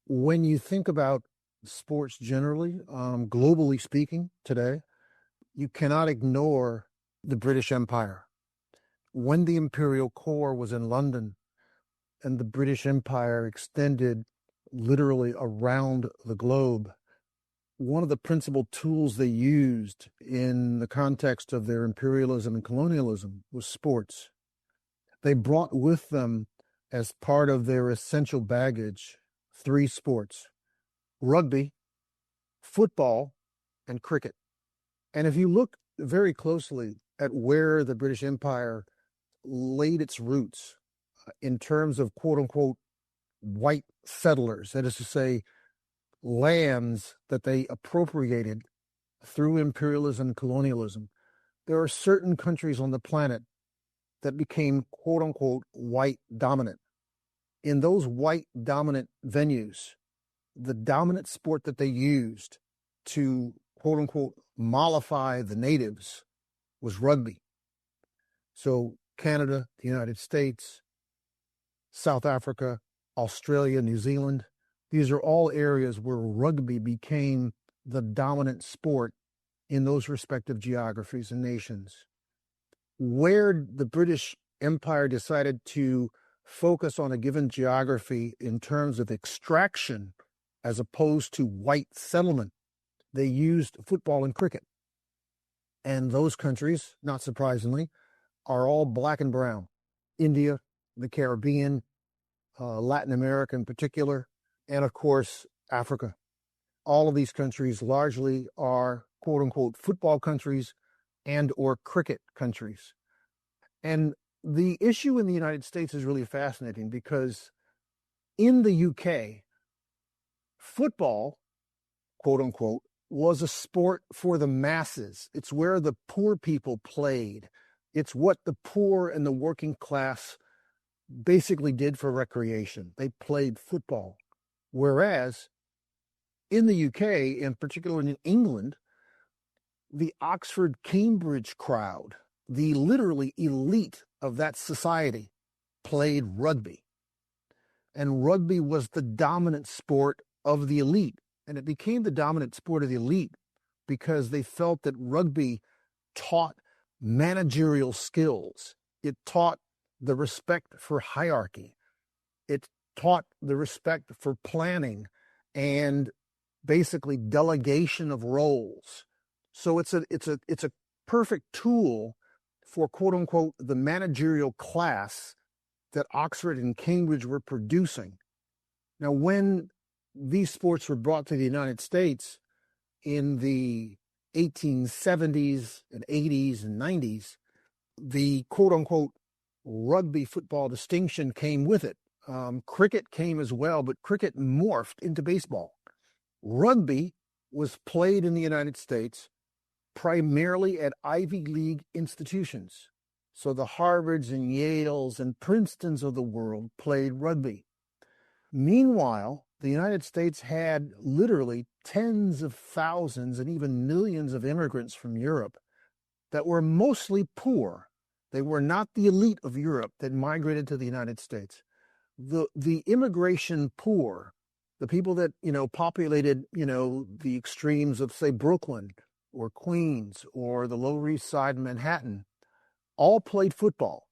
When you think about sports generally, globally speaking, today, you cannot ignore the British Empire. When the Imperial Corps was in London and the British Empire extended literally around the globe, one of the principal tools they used in the context of their imperialism and colonialism was sports. They brought with them, as part of their essential baggage, three sports: rugby, football, and cricket. And if you look very closely at where the British Empire laid its roots in terms of quote unquote white settlers, that is to say, lands that they appropriated through imperialism and colonialism, there are certain countries on the planet that became quote unquote white dominant. In those white dominant venues, the dominant sport that they used to quote unquote mollify the natives was rugby. So Canada, the United States, South Africa, Australia, New Zealand, these are all areas where rugby became the dominant sport in those respective geographies and nations. Where the British Empire decided to focus on a given geography in terms of extraction as opposed to white settlement, they used football and cricket. And those countries, not surprisingly, are all black and brown. India, the Caribbean, Latin America in particular, and of course, Africa. All of these countries largely are quote unquote football countries and or cricket countries. And the issue in the United States is really fascinating because in the UK, football, quote unquote, was a sport for the masses. It's where the poor people played. It's what the poor and the working class basically did for recreation. They played football. Whereas in the UK, and particularly in England, the Oxford Cambridge crowd, the literally elite of that society, played rugby. And rugby was the dominant sport of the elite. And it became the dominant sport of the elite because they felt that rugby taught managerial skills. It taught the respect for hierarchy. It taught the respect for planning and basically delegation of roles. So it's a perfect tool for quote unquote the managerial class that Oxford and Cambridge were producing. Now, when these sports were brought to the United States in the 1870s and 80s and 90s, the quote unquote rugby football distinction came with it. Cricket came as well, but cricket morphed into baseball. Rugby was played in the United States primarily at Ivy League institutions. So the Harvards and Yales and Princetons of the world played rugby. Meanwhile, the United States had literally tens of thousands and even millions of immigrants from Europe that were mostly poor. They were not the elite of Europe that migrated to the United States. The immigration poor, the people that, populated, the extremes of, say, Brooklyn or Queens or the Lower East Side of Manhattan, all played football.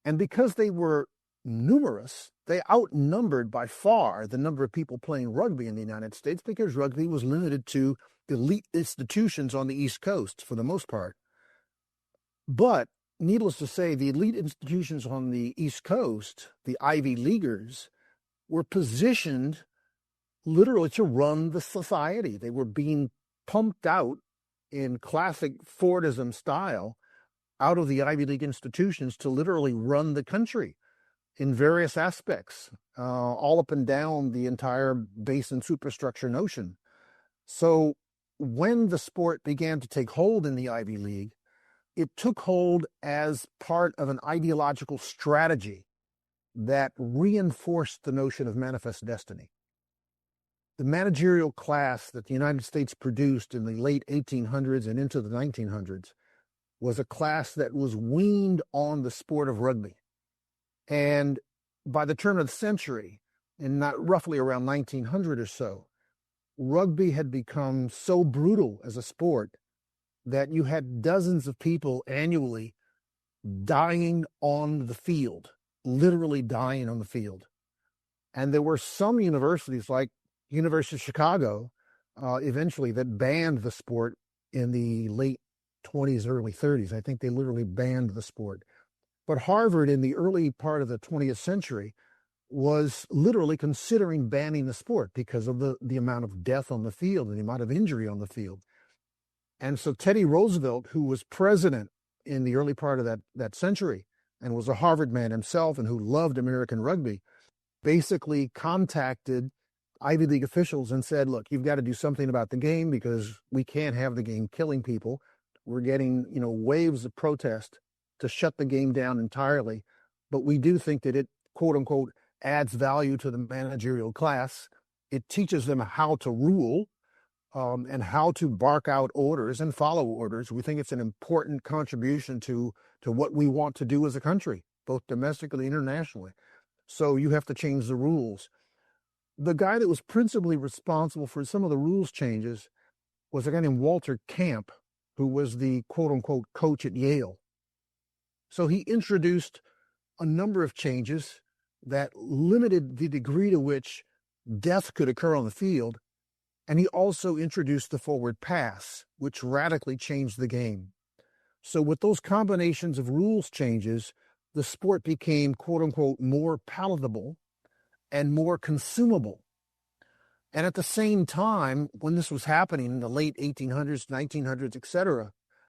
And because they were numerous, they outnumbered by far the number of people playing rugby in the United States because rugby was limited to elite institutions on the East Coast for the most part. But needless to say, the elite institutions on the East Coast, the Ivy Leaguers, were positioned literally to run the society. They were being pumped out in classic Fordism style out of the Ivy League institutions to literally run the country in various aspects, all up and down the entire base and superstructure notion. So when the sport began to take hold in the Ivy League, it took hold as part of an ideological strategy that reinforced the notion of manifest destiny. The managerial class that the United States produced in the late 1800s and into the 1900s was a class that was weaned on the sport of rugby. And by the turn of the century, in not roughly around 1900 or so, rugby had become so brutal as a sport that you had dozens of people annually dying on the field, literally dying on the field. And there were some universities, like University of Chicago, eventually that banned the sport in the late 20s, early 30s. I think they literally banned the sport. But Harvard, in the early part of the 20th century, was literally considering banning the sport because of the amount of death on the field and the amount of injury on the field. And so Teddy Roosevelt, who was president in the early part of that century and was a Harvard man himself and who loved American rugby, basically contacted Ivy League officials and said, look, you've got to do something about the game because we can't have the game killing people. We're getting, waves of protest to shut the game down entirely. But we do think that it, quote unquote, adds value to the managerial class. It teaches them how to rule and how to bark out orders and follow orders. We think it's an important contribution to what we want to do as a country, both domestically and internationally. So you have to change the rules. The guy that was principally responsible for some of the rules changes was a guy named Walter Camp, who was the quote-unquote coach at Yale. So he introduced a number of changes that limited the degree to which death could occur on the field, and he also introduced the forward pass, which radically changed the game. So with those combinations of rules changes, the sport became, quote-unquote, more palatable and more consumable. And at the same time, when this was happening in the late 1800s, 1900s, etc.,